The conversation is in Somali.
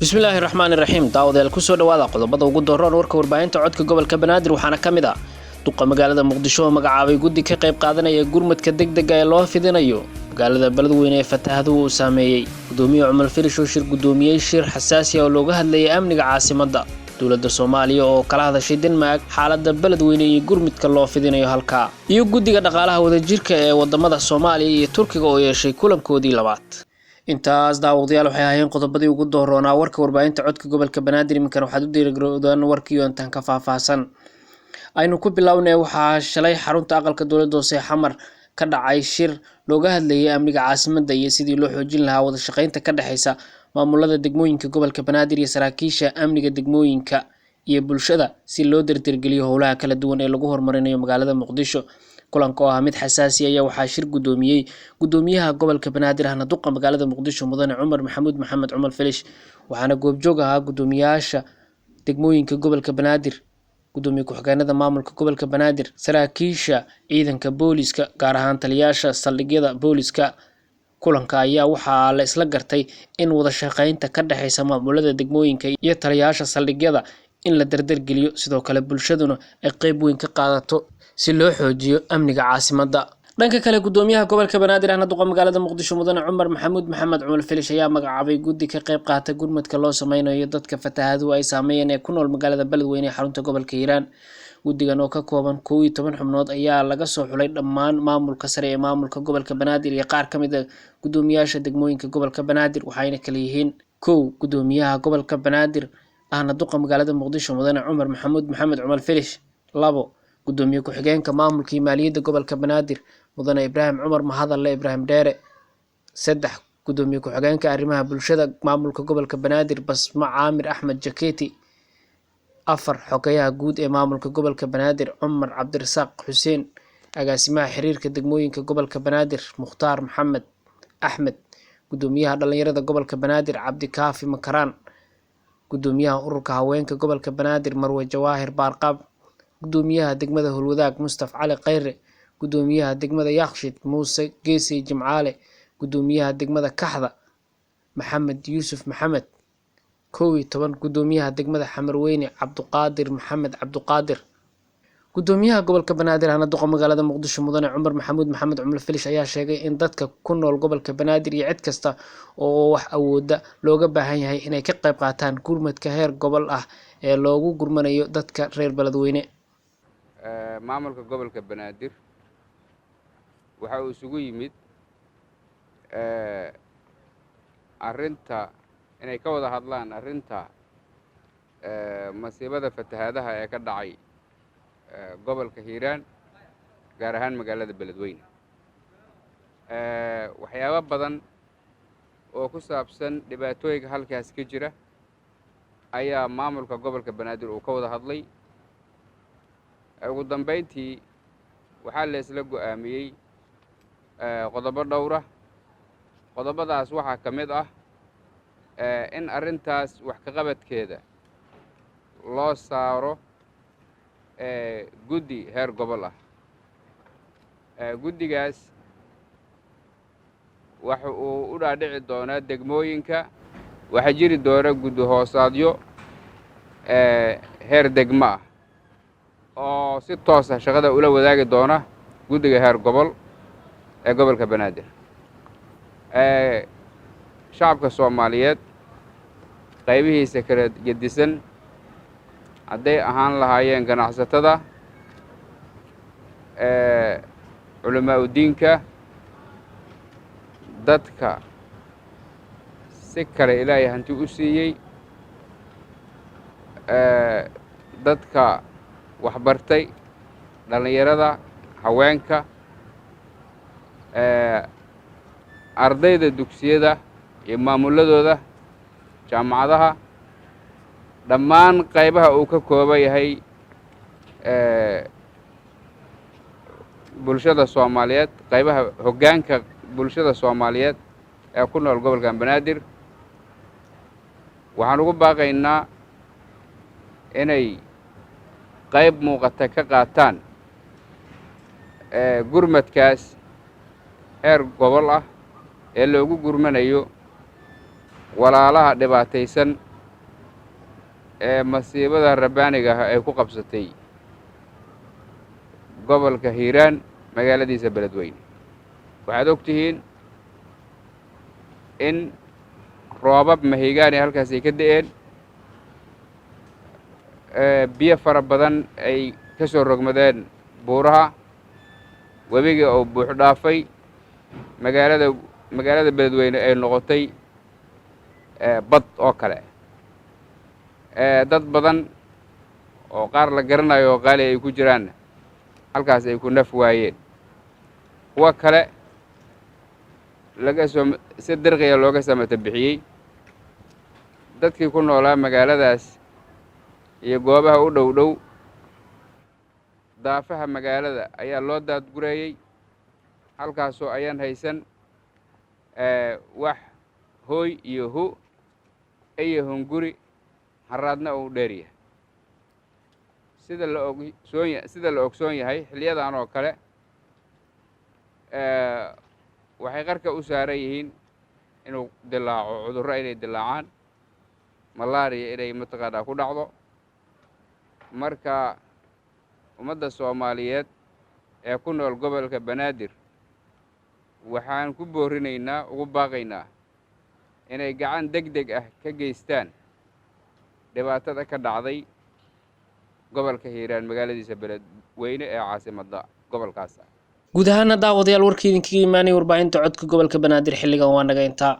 bismillaahi raxmaani raxiim daawadayaal ku soo dhawaada qodobada ugu dooran warka warbaahinta codka gobolka banaadir waxaana ka mid ah duqa magaalada muqdisho oo magacaabay guddi ka qayb qaadanaya gurmadka degdega ee loo fidinayo magaalada beledweyne ee fatahaadu uu saameeyey gudoomiye cumar firish oo gudoomiyey shir xasaasi ah oo looga hadlayay amniga caasimadda dowladda Soomaaliya oo kala hadashay Denmark xaaladda beledweyne iyo gurmadka loo fidinayo halka iyo guddiga dhaqaalaha wadajirka ee wadamada Soomaaliya iyo Turkiga oo yeeshay kulankoodii labaad intaas daawadayaal waxay ahaayeen qodobadii ugu dooranaa warka warbaahinta codka gobolka banaadir iminkan waxaad u diirigaroodaan warkii oo intaan ka faahfaahsan aynu ku bilownay waxaa shalay xarunta aqalka dowladda hoose xamar ka dhacay shir looga hadlayay amniga caasimadda iyo sidii loo xoojin lahaa wada shaqeynta ka dhaxaysa maamulada degmooyinka gobolka banaadir iyo saraakiisha amniga degmooyinka iyo bulshada si loo dardargeliyo howlaha kala duwan ee lagu horumarinayo magaalada muqdisho kulanka oo ah mid xasaasi ah waxaa shir gudoomiyey gudoomiyaha gobolka banaadir ahna duqa magaalada muqdisho mudane cumar maxamed cumar filish waxaana goobjoog ahaa gudoomiyaasha degmooyinka gobolka banaadir gudoomiye ku-xigeenada maamulka gobolka banaadir saraakiisha ciidanka booliska gaar ahaan taliyaasha saldhigyada booliska kulanka ayaa waxaa la isla gartay in wada shaqeynta ka dhaxaysa maamulada degmooyinka iyo taliyaasha saldhigyada in la dardargeliyo sidoo kale bulshaduna ay qayb weyn ka qaadato si loo xoojiyo amniga caasimadda dhanka kale gudoomiyaha gobolka banaadir ahna duqa magaalada muqdisho mudane cumar maxamed cumar filish ayaa magacaabay guddi ka qayb qaata gurmadka loo sameynayo dadka fatahaadu ay saameeyeen ee ku nool magaalada beledweyne ee xarunta gobolka hiiraan guddigan oo ka kooban 11 xubnood ayaa laga soo xulay dhammaan maamulka sare ee maamulka gobolka banaadir iyo qaar ka mid ah gudoomiyaasha degmooyinka gobolka banaadir waxayna kala yihiin 1 gudoomiyaha gobolka banaadir ahna duqa magaalada muqdisho mudane cumar maxamed cumar filish 2 gudoomiye ku-xigeenka maamulka maaliyadda gobolka banaadir mudane ibraahim cumar mahadalle ibraahim dheere 3 gudoomiye ku-xigeenka arrimaha bulshada maamulka gobolka banaadir basma caamir axmed jaketi 4 xogayaha guud ee maamulka gobolka banaadir cumar cabdirasaaq xuseen agaasimaha xiriirka degmooyinka gobolka banaadir mukhtaar maxamed axmed gudoomiyaha dhalinyarada gobolka banaadir cabdi kaafi makaraan gudoomiyaha ururka haweenka gobolka banaadir marwe jawaahir baarqab gudoomiyaha degmada Hulwadaag Mustaf Cali Khayre gudoomiyaha degmada Yaaqshid Muuse Geesi Jimcaale gudoomiyaha degmada Kaxda Maxamed Yuusuf Maxamed 11 gudoomiyaha degmada Xamarweyne Cabduqaadir Maxamed Cabduqaadir gudoomiyaha gobolka banaadir ahna duqa magaalada muqdisho mudane cumar maxamed cumar filish ayaa sheegay in dadka ku nool gobolka banaadir iyo cid kasta oo wax awooda looga baahan yahay inay ka qayb qaataan gurmadka heer gobol ah ee loogu gurmanayo dadka reer beledweyne maamulka gobolka banaadir waxa uu isugu yimid arinta inay ka wada hadlaan arinta masiibada fatahaadaha ee ka dhacay gobolka hiiraan gaar ahaan magaalada beledweyne waxyaabo badan oo ku saabsan dhibaatooyinka halkaas ka jira ayaa maamulka gobolka banaadir uu ka wada hadlay ugu dambeyntii waxaa la isla go'aamiyey qodobo dhowr ah qodobadaas waxaa ka mid ah in arrintaas wax ka qabadkeeda loo saaro guddi heer gobol ah guddigaas waxa uu u dhaadhici doonaa degmooyinka waxaa jiri doona guddi hoosaadyo heer degmo ah oo si toos ah shaqada ula wadaagi doona guddiga heer gobol ee gobolka banaadir shacabka Soomaaliyeed qaybihiisa kala gedisan hadday ahaan lahaayeen ganacsatada culamaa u diinka dadka si kale ilaahay hanti u siiyey dadka waxbartay dhalinyarada haweenka ardayda dugsiyada iyo maamuladooda jaamacadaha dhammaan qaybaha uu ka kooban yahay bulshada Soomaaliyeed qaybaha hoggaanka bulshada Soomaaliyeed ee ku nool gobolka banaadir waxaan ugu baaqaynaa inay qayb muuqata ka qaataan gurmadkaas heer gobol ah ee loogu gurmanayo walaalaha dhibaataysan ee masiibada rabbaaniga ah ay ku qabsatay gobolka Hiiraan magaaladiisa Beledweyne. waxaad ogtihiin in roobab mahigaani halkaas ay ka da'een, biyo fara badan ay ka soo rogmadeen buuraha, webiga oo buux dhaafay, magaalada Beledweyne ay noqotay bad oo kale. dad badan oo qaar la garanayo oo qaali ay ku jiraan halkaas ay ku naf waayeen, kuwa kale si dirqiya looga samata bixiyey. dadkii ku noolaa magaaladaas iyo goobaha u dhow dhow daafaha magaalada ayaa loo daadgureeyey, halkaasoo ayaan haysan wax hooy iyo hu iyo hunguri, haraadna uu dheeryahay. sida la ogsoon yahay xilliyadan oo kale waxay qarka u saaran yihiin inuu dilaaco cudurro, inay dilaacaan, malaria inay mataqaanaa ku dhacdo. marka ummadda Soomaaliyeed ee ku nool gobolka Banaadir waxaan ku boorinaynaa, ugu baaqaynaa inay gacan degdeg ah ka geystaan dhibaatada ka dhacday gobolka Hiiraan magaaladiisa Beledweyne ee caasimadda gobolkaas. guud ahaan daawadayaal warkii idinkaga imaanay warbaahinta codka gobolka Banaadir xilligan waa naga intaa.